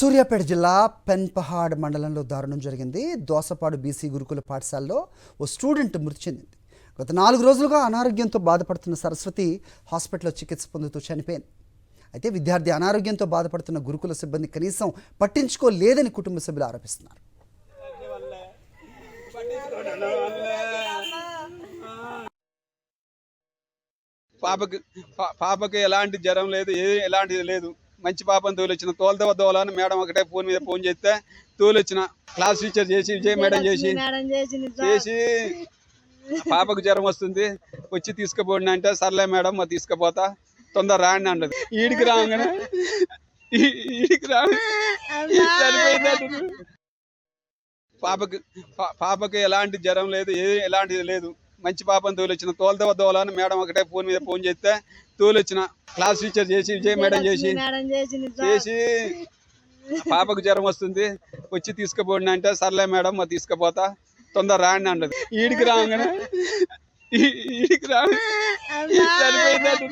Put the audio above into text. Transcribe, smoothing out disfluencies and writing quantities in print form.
సూర్యాపేట జిల్లా పెన్పహాడ్ మండలంలో దారుణం జరిగింది. దోసపాడు బీసీ గురుకుల పాఠశాలలో ఓ స్టూడెంట్ మృతి చెందింది. గత 4 రోజులుగా అనారోగ్యంతో బాధపడుతున్న సరస్వతి హాస్పిటల్లో చికిత్స పొందుతూ చనిపోయింది. అయితే విద్యార్థి అనారోగ్యంతో బాధపడుతున్న గురుకుల సిబ్బంది కనీసం పట్టించుకోలేదని కుటుంబ సభ్యులు ఆరోపిస్తున్నారు. పాపకి ఎలాంటి జ్వరం లేదు, ఎలాంటిది లేదు. మంచి పాపని తోలొచ్చిన, తోలని మేడం ఒకటే ఫోన్ మీద ఫోన్ చేస్తే తోలొచ్చిన. క్లాస్ టీచర్ చేసి విజయ్ మేడం చేసి పాపకు జ్వరం వస్తుంది, వచ్చి తీసుకుపోండి అంటే సర్లే మేడం మరి తీసుకుపోతా, తొందర రాండి అన్నది. ఈడికి రాగానే చనిపోయింది. పాపకి ఎలాంటి జ్వరం లేదు, ఎలాంటిది లేదు. మంచి పాపని తోలొచ్చిన, తోలని మేడం ఒకటే ఫోన్ మీద ఫోన్ చేస్తే తోలొచ్చిన. క్లాస్ టీచర్ చేసి విజయ్ మేడం చేసి పాపకు జ్వరం వస్తుంది, వచ్చి తీసుకుపోండి అంటే సర్లే మేడం మరి తీసుకుపోతా, తొందర రాండి అన్నది. ఈడికి రాగానే చనిపోయింది.